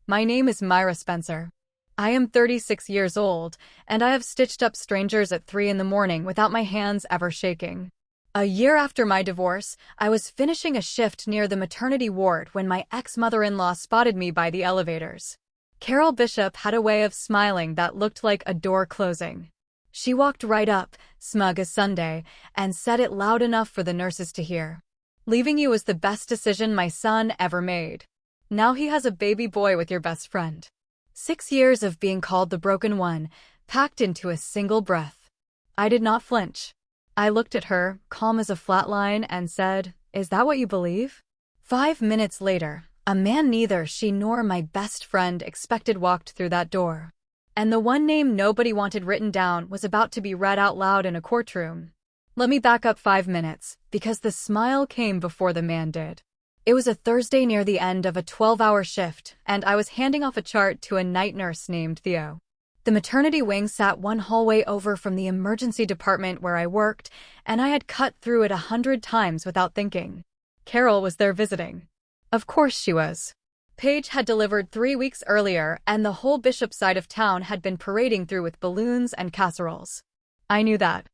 My name is Myra Spencer. I am 36 years old, and I have stitched up strangers at 3 in the morning without my hands ever shaking. A year after my divorce, I was finishing a shift near the maternity ward when my ex-mother-in-law spotted me by the elevators. Carol Bishop had a way of smiling that looked like a door closing. She walked right up, smug as Sunday, and said it loud enough for the nurses to hear. "Leaving you was the best decision my son ever made. Now he has a baby boy with your best friend." 6 years of being called the broken one, packed into a single breath. I did not flinch. I looked at her, calm as a flat line, and said, "Is that what you believe?" 5 minutes later, a man neither she nor my best friend expected walked through that door. And the one name nobody wanted written down was about to be read out loud in a courtroom. Let me back up 5 minutes, because the smile came before the man did. It was a Thursday near the end of a 12-hour shift, and I was handing off a chart to a night nurse named Theo. The maternity wing sat one hallway over from the emergency department where I worked, and I had cut through it 100 times without thinking. Carol was there visiting. Of course she was. Paige had delivered 3 weeks earlier, and the whole Bishop side of town had been parading through with balloons and casseroles. I knew that.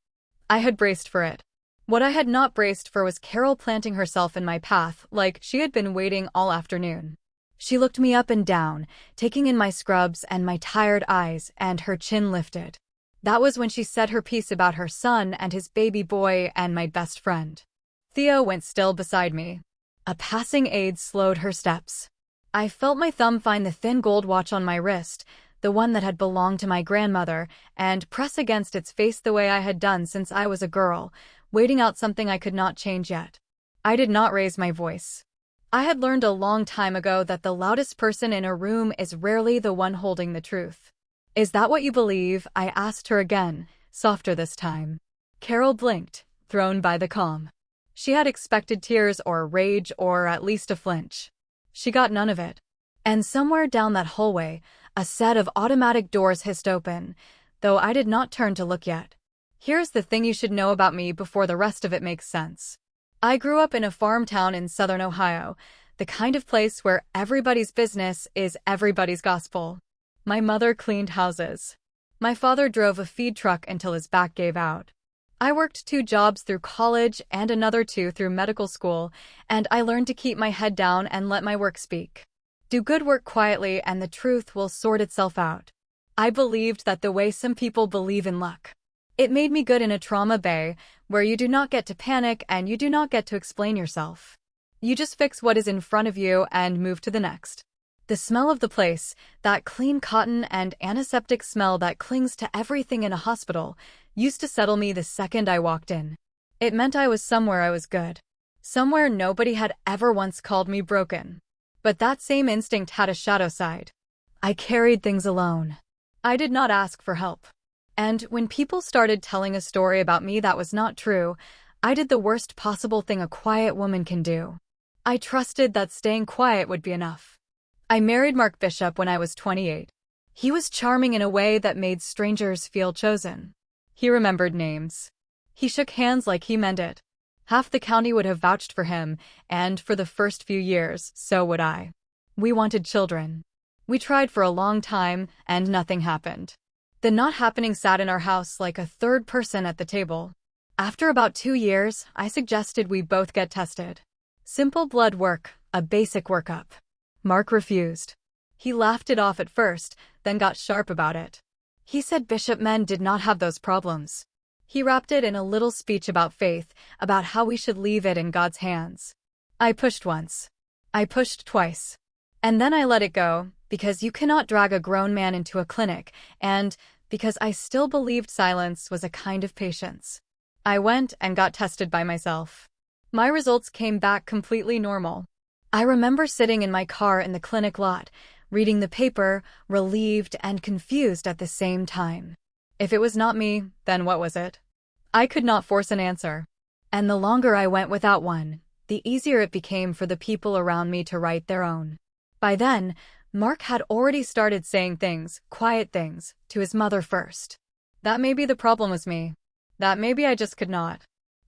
I had braced for it. What I had not braced for was Carol planting herself in my path like she had been waiting all afternoon. She looked me up and down, taking in my scrubs and my tired eyes, and her chin lifted. That was when she said her piece about her son and his baby boy and my best friend. Theo went still beside me. A passing aide slowed her steps. I felt my thumb find the thin gold watch on my wrist, the one that had belonged to my grandmother, and press against its face the way I had done since I was a girl, waiting out something I could not change yet. I did not raise my voice. I had learned a long time ago that the loudest person in a room is rarely the one holding the truth. "Is that what you believe?" I asked her again, softer this time. Carol blinked, thrown by the calm. She had expected tears or rage or at least a flinch. She got none of it. And somewhere down that hallway, a set of automatic doors hissed open, though I did not turn to look yet. Here's the thing you should know about me before the rest of it makes sense. I grew up in a farm town in southern Ohio, the kind of place where everybody's business is everybody's gospel. My mother cleaned houses. My father drove a feed truck until his back gave out. I worked 2 jobs through college and another 2 through medical school, and I learned to keep my head down and let my work speak. Do good work quietly and the truth will sort itself out. I believed that the way some people believe in luck. It made me good in a trauma bay, where you do not get to panic and you do not get to explain yourself. You just fix what is in front of you and move to the next. The smell of the place, that clean cotton and antiseptic smell that clings to everything in a hospital, used to settle me the second I walked in. It meant I was somewhere I was good. Somewhere nobody had ever once called me broken. But that same instinct had a shadow side. I carried things alone. I did not ask for help. And when people started telling a story about me that was not true, I did the worst possible thing a quiet woman can do. I trusted that staying quiet would be enough. I married Mark Bishop when I was 28. He was charming in a way that made strangers feel chosen. He remembered names. He shook hands like he meant it. Half the county would have vouched for him, and for the first few years, so would I. We wanted children. We tried for a long time, and nothing happened. The not happening sat in our house like a third person at the table. After about 2 years, I suggested we both get tested. Simple blood work, a basic workup. Mark refused. He laughed it off at first, then got sharp about it. He said Bishop men did not have those problems. He wrapped it in a little speech about faith, about how we should leave it in God's hands. I pushed once. I pushed twice. And then I let it go, because you cannot drag a grown man into a clinic, and because I still believed silence was a kind of patience. I went and got tested by myself. My results came back completely normal. I remember sitting in my car in the clinic lot, reading the paper, relieved and confused at the same time. If it was not me, then what was it? I could not force an answer. And the longer I went without one, the easier it became for the people around me to write their own. By then, Mark had already started saying things, quiet things, to his mother first. That maybe the problem was me. That maybe I just could not.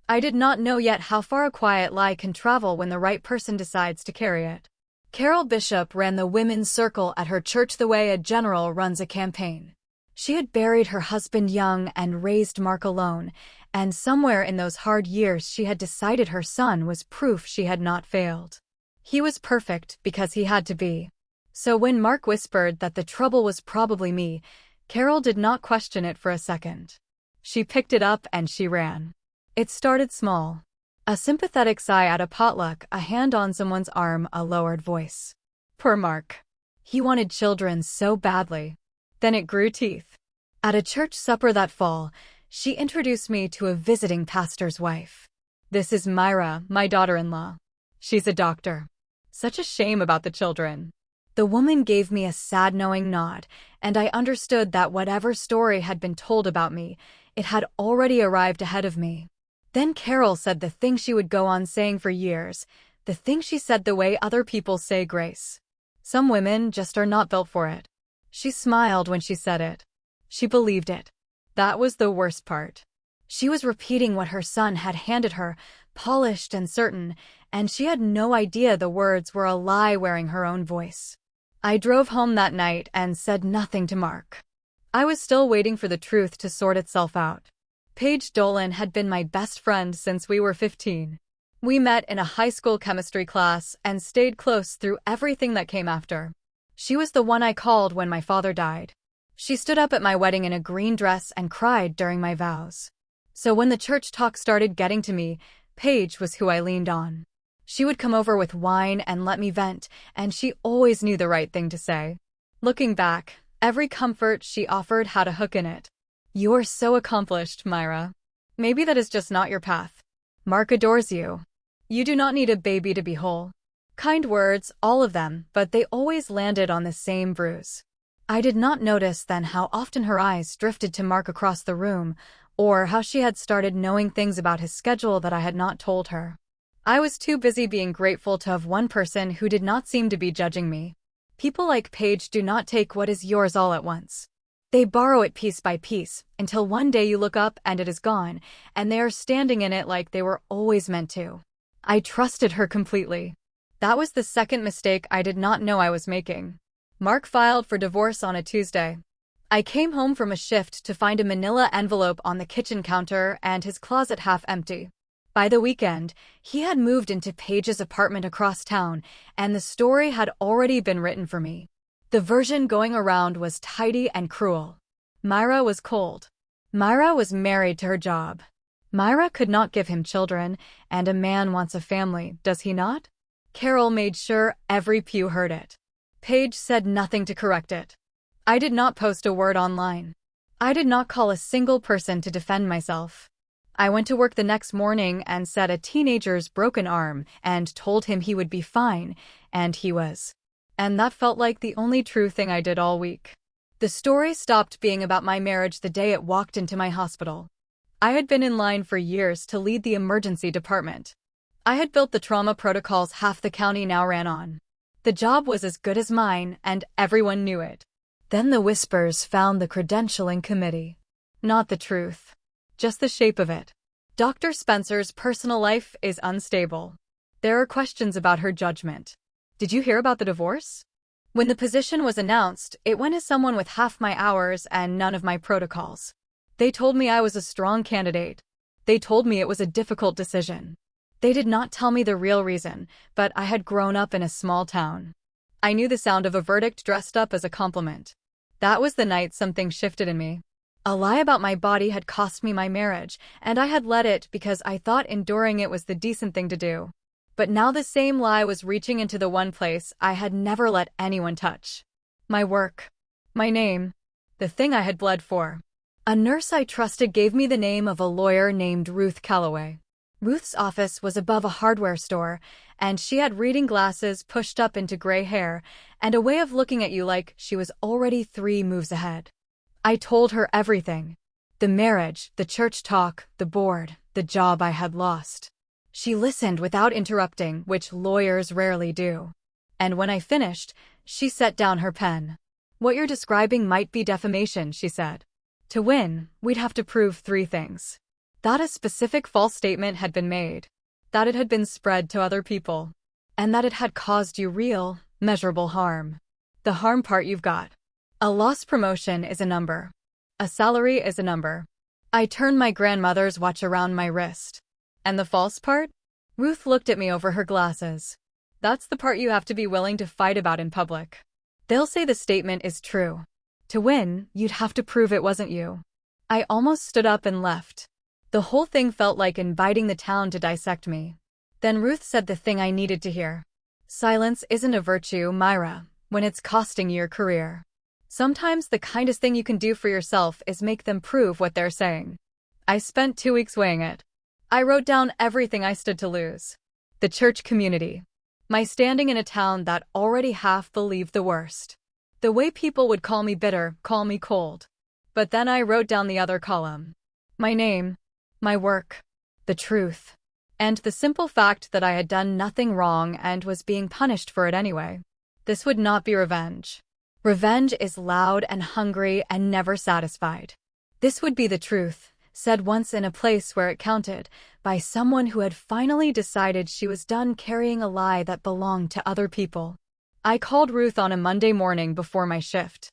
I did not know yet how far a quiet lie can travel when the right person decides to carry it. Carol Bishop ran the women's circle at her church the way a general runs a campaign. She had buried her husband young and raised Mark alone, and somewhere in those hard years she had decided her son was proof she had not failed. He was perfect because he had to be. So when Mark whispered that the trouble was probably me, Carol did not question it for a second. She picked it up and she ran. It started small. A sympathetic sigh at a potluck, a hand on someone's arm, a lowered voice. Poor Mark. He wanted children so badly. Then it grew teeth. At a church supper that fall, she introduced me to a visiting pastor's wife. This is Myra, my daughter-in-law. She's a doctor. Such a shame about the children. The woman gave me a sad knowing nod, and I understood that whatever story had been told about me, it had already arrived ahead of me. Then Carol said the thing she would go on saying for years, the thing she said the way other people say grace. Some women just are not built for it. She smiled when she said it. She believed it. That was the worst part. She was repeating what her son had handed her, polished and certain, and she had no idea the words were a lie wearing her own voice. I drove home that night and said nothing to Mark. I was still waiting for the truth to sort itself out. Paige Dolan had been my best friend since we were 15. We met in a high school chemistry class and stayed close through everything that came after. She was the one I called when my father died. She stood up at my wedding in a green dress and cried during my vows. So when the church talk started getting to me, Paige was who I leaned on. She would come over with wine and let me vent, and she always knew the right thing to say. Looking back, every comfort she offered had a hook in it. You're so accomplished, Myra. Maybe that is just not your path. Mark adores you. You do not need a baby to be whole. Kind words, all of them, but they always landed on the same bruise. I did not notice then how often her eyes drifted to Mark across the room, or how she had started knowing things about his schedule that I had not told her. I was too busy being grateful to have one person who did not seem to be judging me. People like Paige do not take what is yours all at once. They borrow it piece by piece, until one day you look up and it is gone, and they are standing in it like they were always meant to. I trusted her completely. That was the second mistake I did not know I was making. Mark filed for divorce on a Tuesday. I came home from a shift to find a manila envelope on the kitchen counter and his closet half empty. By the weekend, he had moved into Paige's apartment across town, and the story had already been written for me. The version going around was tidy and cruel. Myra was cold. Myra was married to her job. Myra could not give him children, and a man wants a family, does he not? Carol made sure every pew heard it. Paige said nothing to correct it. I did not post a word online. I did not call a single person to defend myself. I went to work the next morning and said a teenager's broken arm and told him he would be fine, and he was. And that felt like the only true thing I did all week. The story stopped being about my marriage the day it walked into my hospital. I had been in line for years to lead the emergency department. I had built the trauma protocols half the county now ran on. The job was as good as mine, and everyone knew it. Then the whispers found the credentialing committee. Not the truth. Just the shape of it. Dr. Spencer's personal life is unstable. There are questions about her judgment. Did you hear about the divorce? When the position was announced, it went as someone with half my hours and none of my protocols. They told me I was a strong candidate. They told me it was a difficult decision. They did not tell me the real reason, but I had grown up in a small town. I knew the sound of a verdict dressed up as a compliment. That was the night something shifted in me. A lie about my body had cost me my marriage, and I had let it because I thought enduring it was the decent thing to do. But now the same lie was reaching into the one place I had never let anyone touch. My work. My name. The thing I had bled for. A nurse I trusted gave me the name of a lawyer named Ruth Calloway. Ruth's office was above a hardware store, and she had reading glasses pushed up into gray hair, and a way of looking at you like she was already 3 moves ahead. I told her everything. The marriage, the church talk, the board, the job I had lost. She listened without interrupting, which lawyers rarely do. And when I finished, she set down her pen. What you're describing might be defamation, she said. To win, we'd have to prove 3 things. That a specific false statement had been made. That it had been spread to other people. And that it had caused you real, Measurable harm. The harm part you've got. A lost promotion is a number. A salary is a number. I turned my grandmother's watch around my wrist. And the false part? Ruth looked at me over her glasses. That's the part you have to be willing to fight about in public. They'll say the statement is true. To win, you'd have to prove it wasn't you. I almost stood up and left. The whole thing felt like inviting the town to dissect me. Then Ruth said the thing I needed to hear. Silence isn't a virtue, Myra, when it's costing you your career. Sometimes the kindest thing you can do for yourself is make them prove what they're saying. I spent 2 weeks weighing it. I wrote down everything I stood to lose. The church community. My standing in a town that already half believed the worst. The way people would call me bitter, call me cold. But then I wrote down the other column. My name, my work, the truth, and the simple fact that I had done nothing wrong and was being punished for it anyway. This would not be revenge. Revenge is loud and hungry and never satisfied. This would be the truth, said once in a place where it counted, by someone who had finally decided she was done carrying a lie that belonged to other people. I called Ruth on a Monday morning before my shift.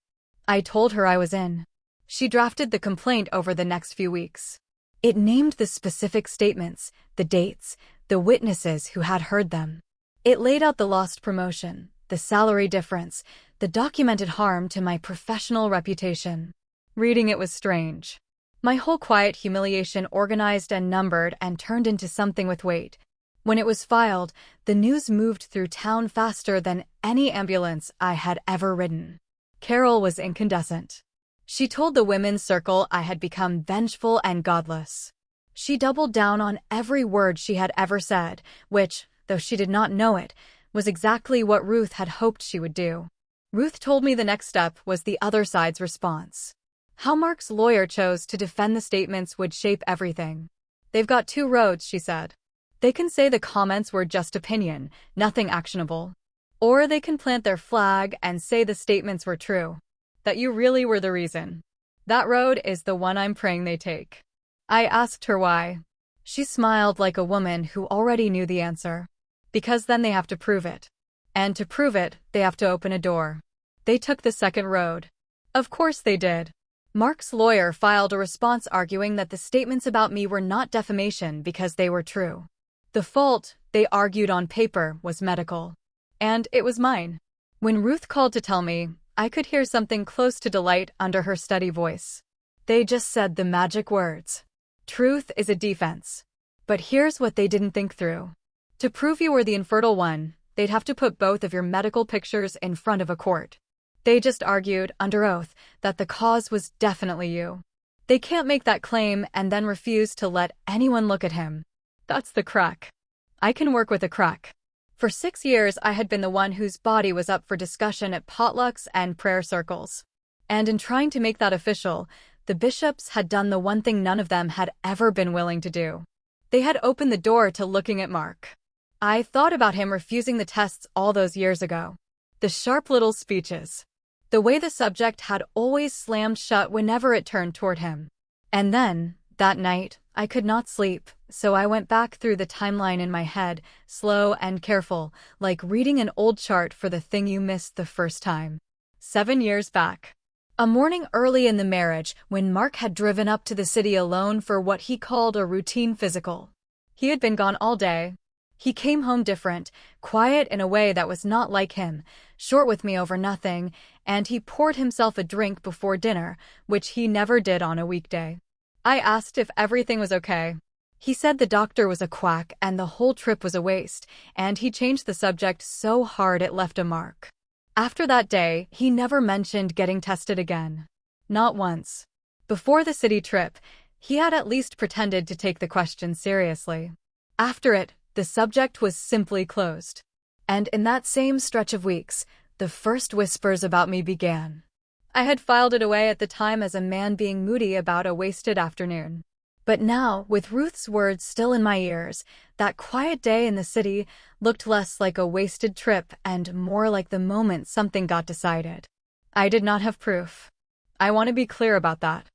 I told her I was in. She drafted the complaint over the next few weeks. It named the specific statements, the dates, the witnesses who had heard them. It laid out the lost promotion, the salary difference, the documented harm to my professional reputation. Reading it was strange. My whole quiet humiliation organized and numbered and turned into something with weight. When it was filed, the news moved through town faster than any ambulance I had ever ridden. Carol was incandescent. She told the women's circle I had become vengeful and godless. She doubled down on every word she had ever said, which, though she did not know it, was exactly what Ruth had hoped she would do. Ruth told me the next step was the other side's response. How Mark's lawyer chose to defend the statements would shape everything. They've got 2 roads, she said. They can say the comments were just opinion, nothing actionable. Or they can plant their flag and say the statements were true. That you really were the reason. That road is the one I'm praying they take. I asked her why. She smiled like a woman who already knew the answer. Because then they have to prove it. And to prove it, they have to open a door. They took the second road. Of course they did. Mark's lawyer filed a response arguing that the statements about me were not defamation because they were true. The fault, they argued on paper, was medical. And it was mine. When Ruth called to tell me, I could hear something close to delight under her steady voice. They just said the magic words. Truth is a defense. But here's what they didn't think through. To prove you were the infertile one, they'd have to put both of your medical pictures in front of a court. They just argued, under oath, that the cause was definitely you. They can't make that claim and then refuse to let anyone look at him. That's the crack. I can work with a crack. For 6 years, I had been the one whose body was up for discussion at potlucks and prayer circles. And in trying to make that official, the bishops had done the one thing none of them had ever been willing to do. They had opened the door to looking at Mark. I thought about him refusing the tests all those years ago. The sharp little speeches. The way the subject had always slammed shut whenever it turned toward him. And then, that night, I could not sleep, so I went back through the timeline in my head, slow and careful, like reading an old chart for the thing you missed the first time. 7 years back. A morning early in the marriage, when Mark had driven up to the city alone for what he called a routine physical. He had been gone all day. He came home different, quiet in a way that was not like him, short with me over nothing, and he poured himself a drink before dinner, which he never did on a weekday. I asked if everything was okay. He said the doctor was a quack and the whole trip was a waste, and he changed the subject so hard it left a mark. After that day, he never mentioned getting tested again. Not once. Before the city trip, he had at least pretended to take the question seriously. After it, the subject was simply closed. And in that same stretch of weeks, the first whispers about me began. I had filed it away at the time as a man being moody about a wasted afternoon. But now, with Ruth's words still in my ears, that quiet day in the city looked less like a wasted trip and more like the moment something got decided. I did not have proof. I want to be clear about that.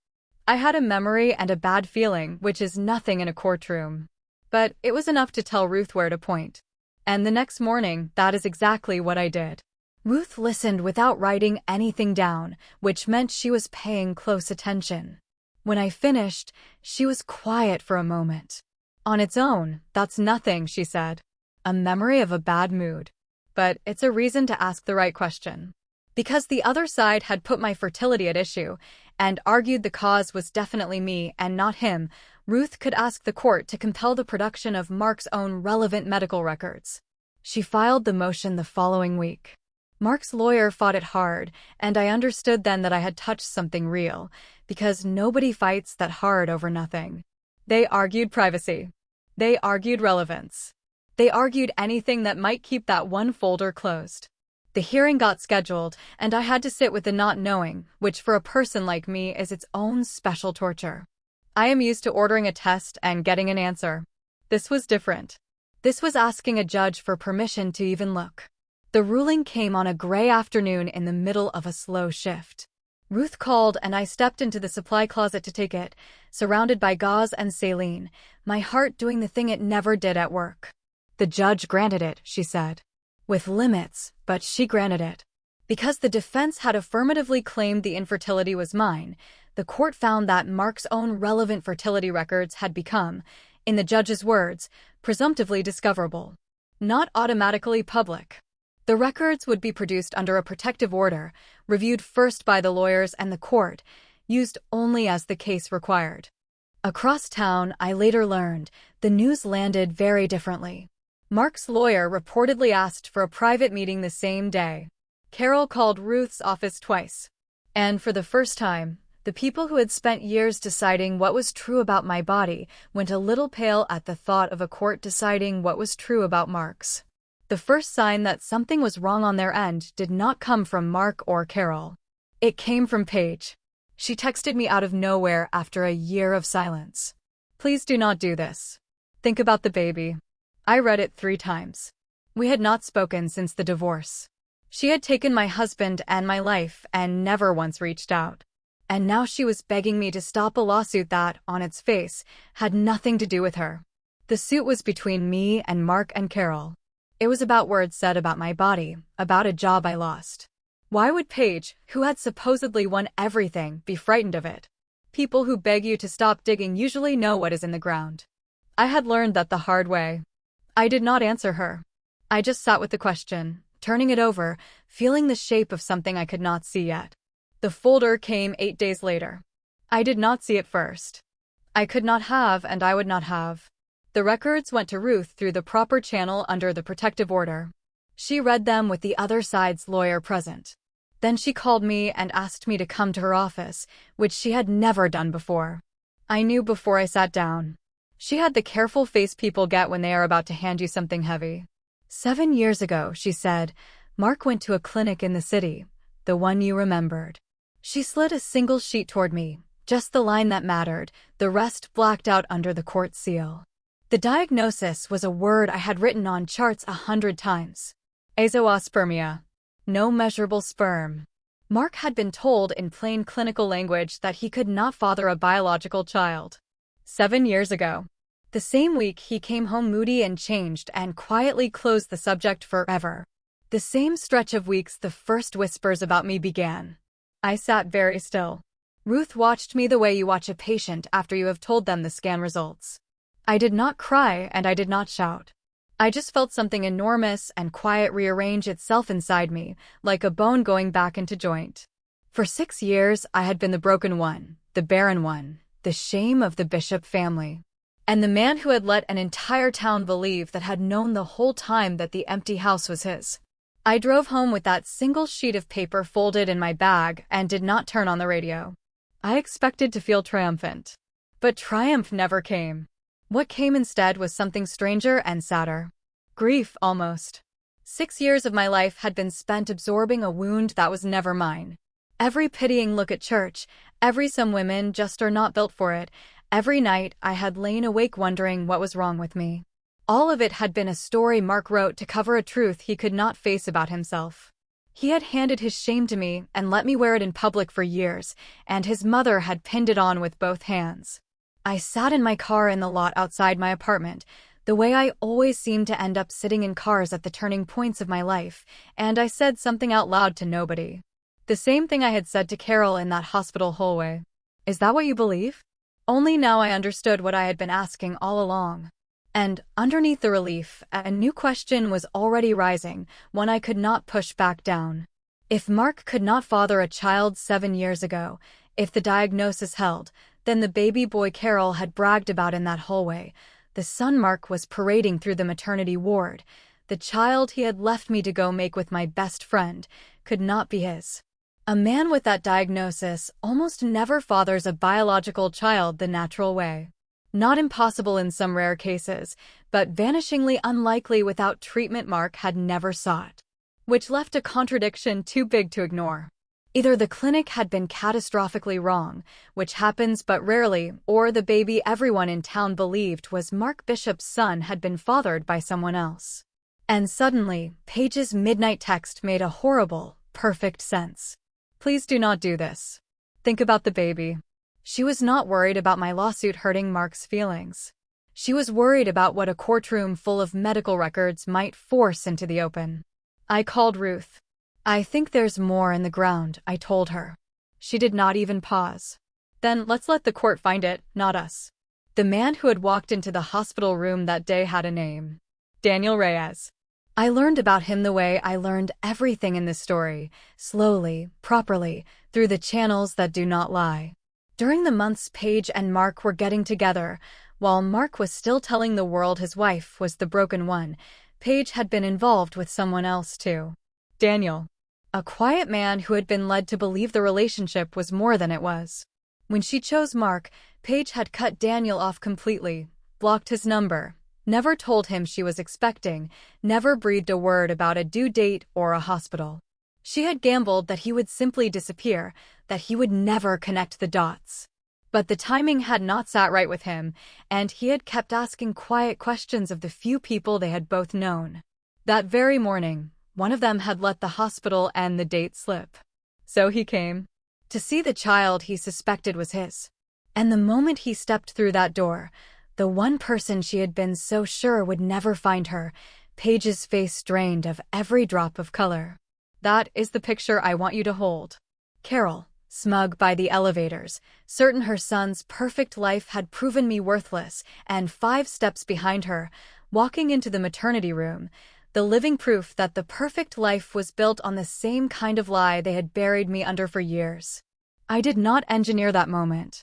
I had a memory and a bad feeling, which is nothing in a courtroom. But it was enough to tell Ruth where to point. And the next morning, that is exactly what I did. Ruth listened without writing anything down, which meant she was paying close attention. When I finished, she was quiet for a moment. On its own, that's nothing, she said. A memory of a bad mood. But it's a reason to ask the right question. Because the other side had put my fertility at issue and argued the cause was definitely me and not him, Ruth could ask the court to compel the production of Mark's own relevant medical records. She filed the motion the following week. Mark's lawyer fought it hard, and I understood then that I had touched something real, because nobody fights that hard over nothing. They argued privacy. They argued relevance. They argued anything that might keep that one folder closed. The hearing got scheduled, and I had to sit with the not knowing, which for a person like me is its own special torture. I am used to ordering a test and getting an answer. This was different. This was asking a judge for permission to even look. The ruling came on a gray afternoon in the middle of a slow shift. Ruth called and I stepped into the supply closet to take it, surrounded by gauze and saline, my heart doing the thing it never did at work. The judge granted it, she said. With limits, but she granted it. Because the defense had affirmatively claimed the infertility was mine, the court found that Mark's own relevant fertility records had become, in the judge's words, presumptively discoverable. Not automatically public. The records would be produced under a protective order, reviewed first by the lawyers and the court, used only as the case required. Across town, I later learned, the news landed very differently. Mark's lawyer reportedly asked for a private meeting the same day. Carol called Ruth's office twice. And for the first time, the people who had spent years deciding what was true about my body went a little pale at the thought of a court deciding what was true about Mark's. The first sign that something was wrong on their end did not come from Mark or Carol. It came from Paige. She texted me out of nowhere after a year of silence. Please do not do this. Think about the baby. I read it 3 times. We had not spoken since the divorce. She had taken my husband and my life and never once reached out. And now she was begging me to stop a lawsuit that, on its face, had nothing to do with her. The suit was between me and Mark and Carol. It was about words said about my body, about a job I lost. Why would Paige, who had supposedly won everything, be frightened of it? People who beg you to stop digging usually know what is in the ground. I had learned that the hard way. I did not answer her. I just sat with the question, turning it over, feeling the shape of something I could not see yet. The folder came 8 days later. I did not see it first. I could not have and I would not have. The records went to Ruth through the proper channel under the protective order. She read them with the other side's lawyer present. Then she called me and asked me to come to her office, which she had never done before. I knew before I sat down. She had the careful face people get when they are about to hand you something heavy. 7 years ago, she said, Mark went to a clinic in the city, the one you remembered. She slid a single sheet toward me, just the line that mattered, the rest blacked out under the court seal. The diagnosis was a word I had written on charts 100 times. Azoospermia. No measurable sperm. Mark had been told in plain clinical language that he could not father a biological child. 7 years ago. The same week he came home moody and changed and quietly closed the subject forever. The same stretch of weeks the first whispers about me began. I sat very still. Ruth watched me the way you watch a patient after you have told them the scan results. I did not cry and I did not shout. I just felt something enormous and quiet rearrange itself inside me, like a bone going back into joint. For 6 years I had been the broken one, the barren one, the shame of the Bishop family. And the man who had let an entire town believe that had known the whole time that the empty house was his. I drove home with that single sheet of paper folded in my bag and did not turn on the radio. I expected to feel triumphant. But triumph never came. What came instead was something stranger and sadder. Grief, almost. 6 years of my life had been spent absorbing a wound that was never mine. Every pitying look at church, every some women just are not built for it, every night I had lain awake wondering what was wrong with me. All of it had been a story Mark wrote to cover a truth he could not face about himself. He had handed his shame to me and let me wear it in public for years, and his mother had pinned it on with both hands. I sat in my car in the lot outside my apartment, The way I always seemed to end up sitting in cars at the turning points of my life, and I said something out loud to nobody. The same thing I had said to Carol in that hospital hallway. Is that what you believe? Only now I understood what I had been asking all along. And underneath the relief, a new question was already rising, one I could not push back down. If Mark could not father a child 7 years ago, if the diagnosis held, then the baby boy Carol had bragged about in that hallway, the son Mark was parading through the maternity ward, the child he had left me to go make with my best friend, could not be his. A man with that diagnosis almost never fathers a biological child the natural way. Not impossible in some rare cases, but vanishingly unlikely without treatment. Mark had never sought, which left a contradiction too big to ignore. Either the clinic had been catastrophically wrong, which happens but rarely, or the baby everyone in town believed was Mark Bishop's son had been fathered by someone else. And suddenly, Paige's midnight text made a horrible, perfect sense. Please do not do this. Think about the baby. She was not worried about my lawsuit hurting Mark's feelings. She was worried about what a courtroom full of medical records might force into the open. I called Ruth. I think there's more in the ground, I told her. She did not even pause. Then let's let the court find it, not us. The man who had walked into the hospital room that day had a name. Daniel Reyes. I learned about him the way I learned everything in this story, slowly, properly, through the channels that do not lie. During the months Paige and Mark were getting together, while Mark was still telling the world his wife was the broken one, Paige had been involved with someone else too. Daniel. A quiet man who had been led to believe the relationship was more than it was. When she chose Mark, Paige had cut Daniel off completely, blocked his number, never told him she was expecting, never breathed a word about a due date or a hospital. She had gambled that he would simply disappear, that he would never connect the dots. But the timing had not sat right with him, and he had kept asking quiet questions of the few people they had both known. That very morning, one of them had let the hospital and the date slip. So he came to see the child he suspected was his. And the moment he stepped through that door, the one person she had been so sure would never find her, Paige's face drained of every drop of color. That is the picture I want you to hold. Carol, smug by the elevators, certain her son's perfect life had proven me worthless, and 5 steps behind her, walking into the maternity room, the living proof that the perfect life was built on the same kind of lie they had buried me under for years. I did not engineer that moment.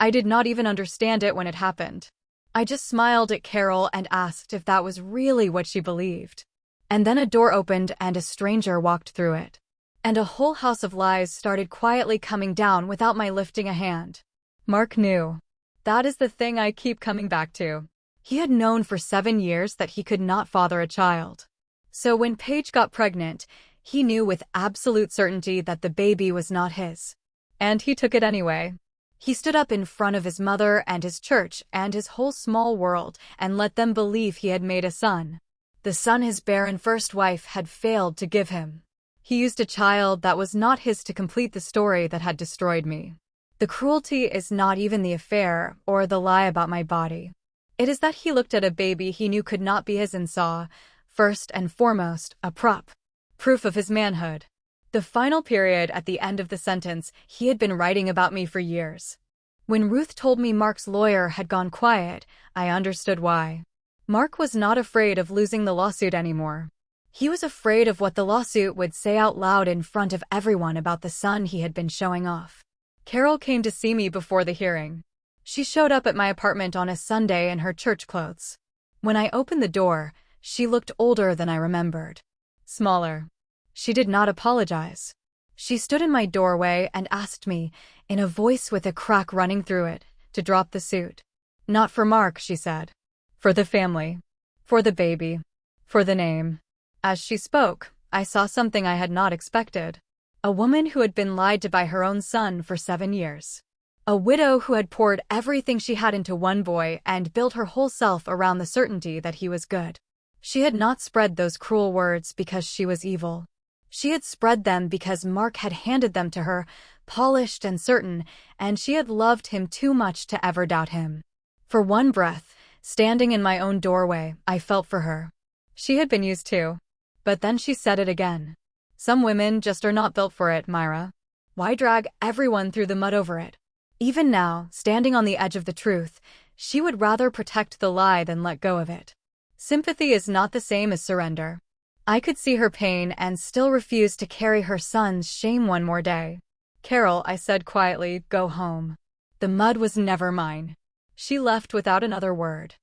I did not even understand it when it happened. I just smiled at Carol and asked if that was really what she believed. And then a door opened and a stranger walked through it. And a whole house of lies started quietly coming down without my lifting a hand. Mark knew. That is the thing I keep coming back to. He had known for 7 years that he could not father a child. So when Paige got pregnant, he knew with absolute certainty that the baby was not his. And he took it anyway. He stood up in front of his mother and his church and his whole small world and let them believe he had made a son. The son his barren first wife had failed to give him. He used a child that was not his to complete the story that had destroyed me. The cruelty is not even the affair or the lie about my body. It is that he looked at a baby he knew could not be his and saw, first and foremost, a prop. Proof of his manhood. The final period at the end of the sentence, he had been writing about me for years. When Ruth told me Mark's lawyer had gone quiet, I understood why. Mark was not afraid of losing the lawsuit anymore. He was afraid of what the lawsuit would say out loud in front of everyone about the son he had been showing off. Carol came to see me before the hearing. She showed up at my apartment on a Sunday in her church clothes. When I opened the door, she looked older than I remembered. Smaller. She did not apologize. She stood in my doorway and asked me, in a voice with a crack running through it, to drop the suit. Not for Mark, she said. For the family. For the baby. For the name. As she spoke, I saw something I had not expected. A woman who had been lied to by her own son for 7 years. A widow who had poured everything she had into one boy and built her whole self around the certainty that he was good. She had not spread those cruel words because she was evil. She had spread them because Mark had handed them to her, polished and certain, and she had loved him too much to ever doubt him. For one breath, Standing in my own doorway, I felt for her. She had been used too. But then she said it again. Some women just are not built for it, Myra. Why drag everyone through the mud over it? Even now, standing on the edge of the truth, she would rather protect the lie than let go of it. Sympathy is not the same as surrender. I could see her pain and still refused to carry her son's shame one more day. Carol, I said quietly, go home. The mud was never mine. She left without another word.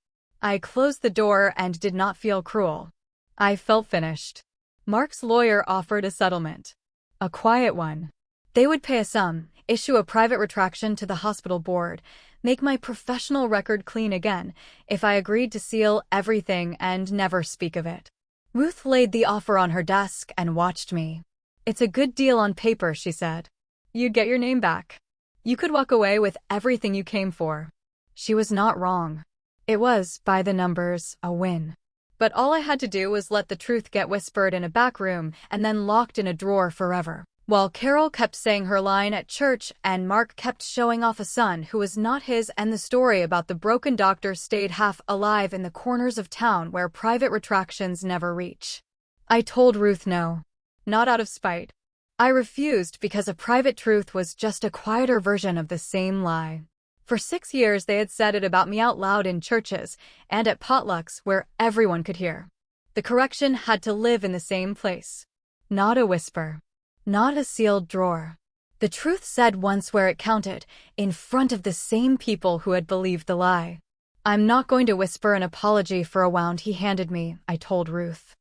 I closed the door and did not feel cruel. I felt finished. Mark's lawyer offered a settlement. A quiet one. They would pay a sum, issue a private retraction to the hospital board, make my professional record clean again, if I agreed to seal everything and never speak of it. Ruth laid the offer on her desk and watched me. It's a good deal on paper, she said. You'd get your name back. You could walk away with everything you came for. She was not wrong. It was, by the numbers, a win. But all I had to do was let the truth get whispered in a back room and then locked in a drawer forever. While Carol kept saying her line at church and Mark kept showing off a son who was not his, and the story about the broken doctor stayed half alive in the corners of town where private retractions never reach. I told Ruth no. Not out of spite. I refused because a private truth was just a quieter version of the same lie. For 6 years they had said it about me out loud in churches and at potlucks where everyone could hear. The correction had to live in the same place. Not a whisper. Not a sealed drawer. The truth said once where it counted, in front of the same people who had believed the lie. I'm not going to whisper an apology for a wound he handed me, I told Ruth.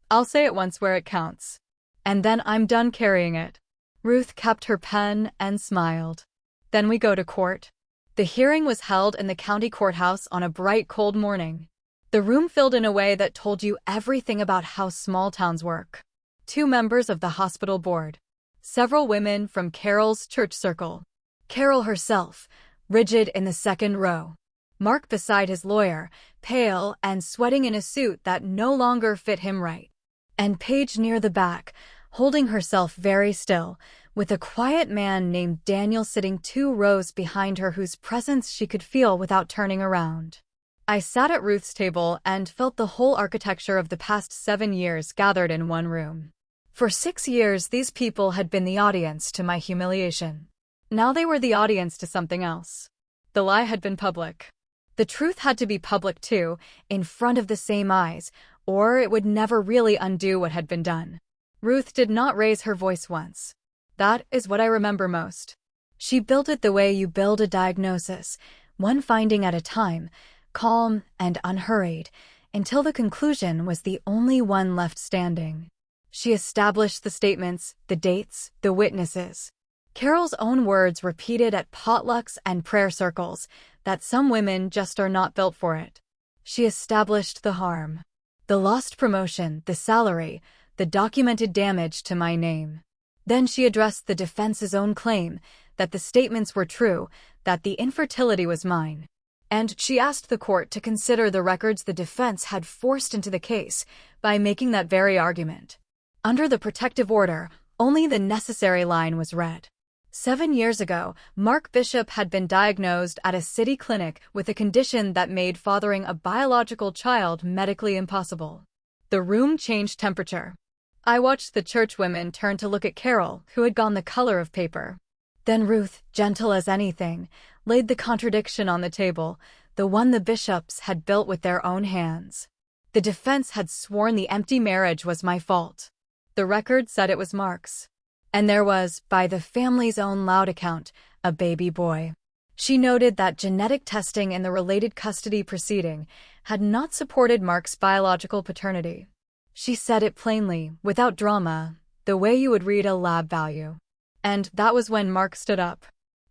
I'll say it once where it counts. And then I'm done carrying it. Ruth kept her pen and smiled. Then we go to court. The hearing was held in the county courthouse on a bright, cold morning. The room filled in a way that told you everything about how small towns work. 2 members of the hospital board. Several women from Carol's church circle. Carol herself, rigid in the second row. Mark beside his lawyer, pale and sweating in a suit that no longer fit him right. And Paige near the back, holding herself very still, with a quiet man named Daniel sitting 2 rows behind her whose presence she could feel without turning around. I sat at Ruth's table and felt the whole architecture of the past 7 years gathered in one room. For 6 years these people had been the audience to my humiliation. Now they were the audience to something else. The lie had been public. The truth had to be public too, in front of the same eyes, or it would never really undo what had been done. Ruth did not raise her voice once. That is what I remember most. She built it the way you build a diagnosis, one finding at a time, calm and unhurried, until the conclusion was the only one left standing. She established the statements, the dates, the witnesses. Carol's own words repeated at potlucks and prayer circles, that some women just are not built for it. She established the harm. The lost promotion, the salary, the documented damage to my name. Then she addressed the defense's own claim, that the statements were true, that the infertility was mine. And she asked the court to consider the records the defense had forced into the case by making that very argument. Under the protective order, only the necessary line was read. 7 years ago, Mark Bishop had been diagnosed at a city clinic with a condition that made fathering a biological child medically impossible. The room changed temperature. I watched the churchwomen turn to look at Carol, who had gone the color of paper. Then Ruth, gentle as anything, laid the contradiction on the table, the one the Bishops had built with their own hands. The defense had sworn the empty marriage was my fault. The record said it was Mark's. And there was, by the family's own loud account, a baby boy. She noted that genetic testing in the related custody proceeding had not supported Mark's biological paternity. She said it plainly, without drama, the way you would read a lab value. And that was when Mark stood up.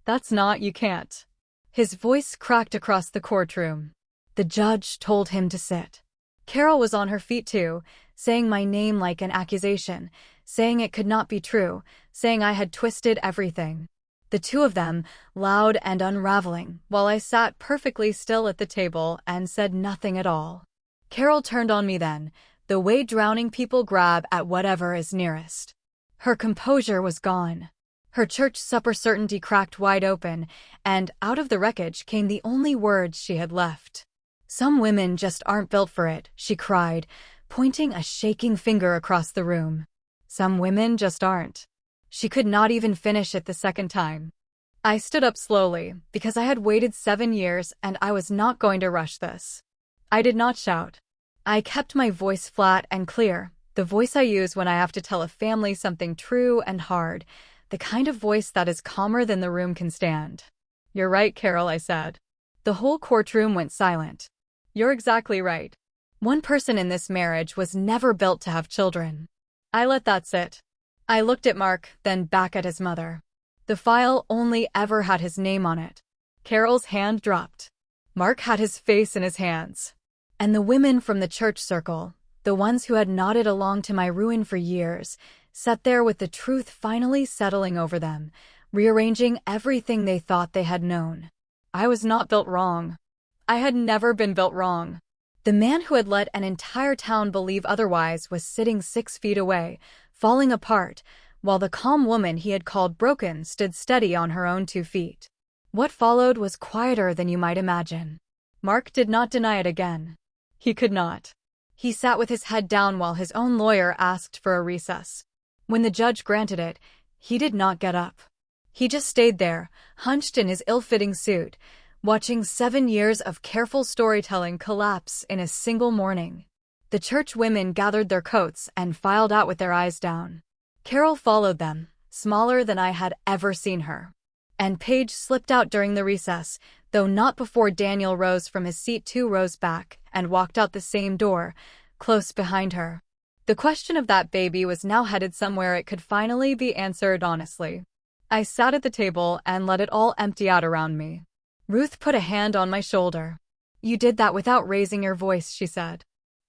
That's not, you can't. His voice cracked across the courtroom. The judge told him to sit. Carol was on her feet too, saying my name like an accusation, saying it could not be true, saying I had twisted everything. The 2 of them, loud and unraveling, while I sat perfectly still at the table and said nothing at all. Carol turned on me then, the way drowning people grab at whatever is nearest. Her composure was gone. Her church supper certainty cracked wide open, and out of the wreckage came the only words she had left. Some women just aren't built for it, she cried, pointing a shaking finger across the room. Some women just aren't. She could not even finish it the second time. I stood up slowly, because I had waited 7 years and I was not going to rush this. I did not shout. I kept my voice flat and clear, the voice I use when I have to tell a family something true and hard, the kind of voice that is calmer than the room can stand. "You're right, Carol," I said. The whole courtroom went silent. "You're exactly right. One person in this marriage was never built to have children." I let that sit. I looked at Mark, then back at his mother. The file only ever had his name on it. Carol's hand dropped. Mark had his face in his hands. And the women from the church circle, the ones who had nodded along to my ruin for years, sat there with the truth finally settling over them, rearranging everything they thought they had known. I was not built wrong. I had never been built wrong. The man who had let an entire town believe otherwise was sitting 6 feet away, falling apart, while the calm woman he had called broken stood steady on her own 2 feet. What followed was quieter than you might imagine. Mark did not deny it again. He could not. He sat with his head down while his own lawyer asked for a recess. When the judge granted it, he did not get up. He just stayed there, hunched in his ill-fitting suit, watching 7 years of careful storytelling collapse in a single morning. The church women gathered their coats and filed out with their eyes down. Carol followed them, smaller than I had ever seen her. And Paige slipped out during the recess, though not before Daniel rose from his seat 2 rows back and walked out the same door, close behind her. The question of that baby was now headed somewhere it could finally be answered honestly. I sat at the table and let it all empty out around me. Ruth put a hand on my shoulder. "You did that without raising your voice," she said.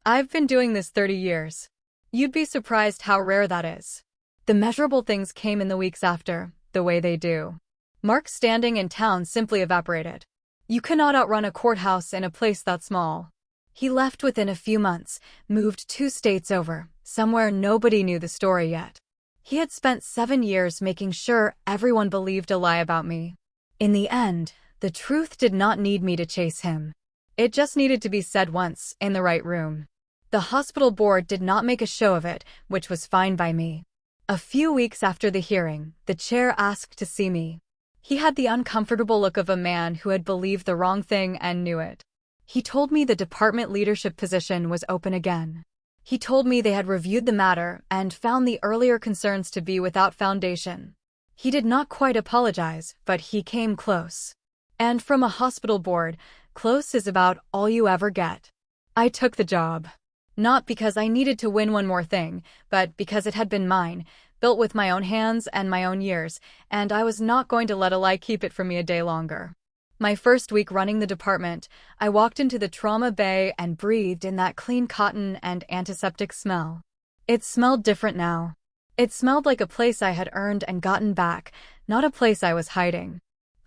"I've been doing this 30 years. You'd be surprised how rare that is." The measurable things came in the weeks after, the way they do. Mark's standing in town simply evaporated. You cannot outrun a courthouse in a place that small. He left within a few months, moved 2 states over, somewhere nobody knew the story yet. He had spent 7 years making sure everyone believed a lie about me. In the end, the truth did not need me to chase him. It just needed to be said once, in the right room. The hospital board did not make a show of it, which was fine by me. A few weeks after the hearing, the chair asked to see me. He had the uncomfortable look of a man who had believed the wrong thing and knew it. He told me the department leadership position was open again. He told me they had reviewed the matter and found the earlier concerns to be without foundation. He did not quite apologize, but he came close. And from a hospital board, close is about all you ever get. I took the job. Not because I needed to win one more thing, but because it had been mine, built with my own hands and my own years, and I was not going to let a lie keep it from me a day longer. My first week running the department, I walked into the trauma bay and breathed in that clean cotton and antiseptic smell. It smelled different now. It smelled like a place I had earned and gotten back, not a place I was hiding.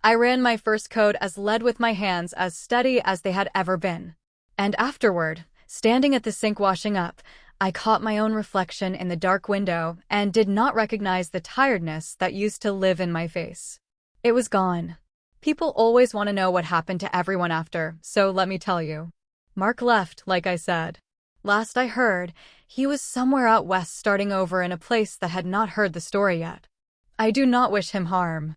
I ran my first code as lead with my hands as steady as they had ever been. And afterward, standing at the sink washing up, I caught my own reflection in the dark window and did not recognize the tiredness that used to live in my face. It was gone. People always want to know what happened to everyone after, so let me tell you. Mark left, like I said. Last I heard, he was somewhere out west starting over in a place that had not heard the story yet. I do not wish him harm.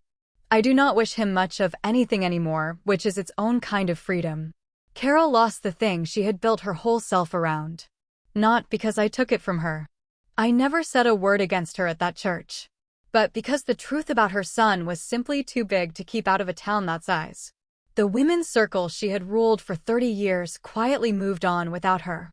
I do not wish him much of anything anymore, which is its own kind of freedom. Carol lost the thing she had built her whole self around. Not because I took it from her. I never said a word against her at that church. But because the truth about her son was simply too big to keep out of a town that size. The women's circle she had ruled for 30 years quietly moved on without her.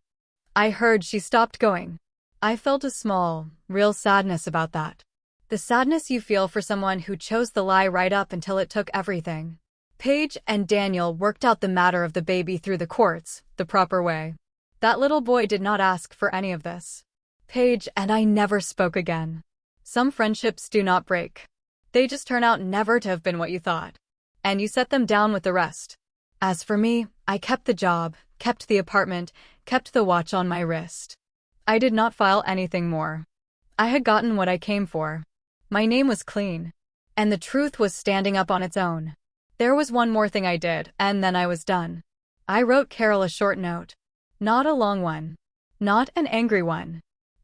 I heard she stopped going. I felt a small, real sadness about that. The sadness you feel for someone who chose the lie right up until it took everything. Paige and Daniel worked out the matter of the baby through the courts, the proper way. That little boy did not ask for any of this. Paige and I never spoke again. Some friendships do not break. They just turn out never to have been what you thought. And you set them down with the rest. As for me, I kept the job, kept the apartment, kept the watch on my wrist. I did not file anything more. I had gotten what I came for. My name was clean. And the truth was standing up on its own. There was one more thing I did, and then I was done. I wrote Carol a short note. Not a long one. Not an angry one.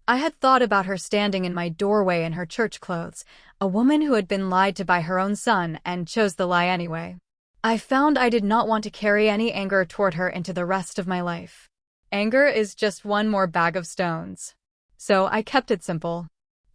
I had thought about her standing in my doorway in her church clothes, a woman who had been lied to by her own son and chose the lie anyway. I found I did not want to carry any anger toward her into the rest of my life. Anger is just one more bag of stones. So I kept it simple.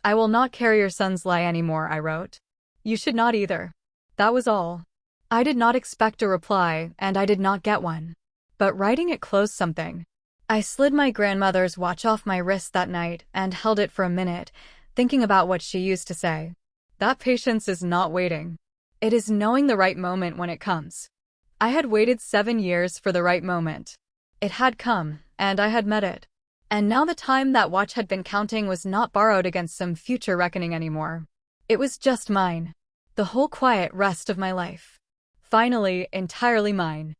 I will not carry your son's lie anymore, I wrote. You should not either. That was all. I did not expect a reply, and I did not get one. But writing it closed something. I slid my grandmother's watch off my wrist that night and held it for a minute, thinking about what she used to say. That patience is not waiting. It is knowing the right moment when it comes. I had waited 7 years for the right moment. It had come, and I had met it. And now the time that watch had been counting was not borrowed against some future reckoning anymore. It was just mine. The whole quiet rest of my life. Finally, entirely mine.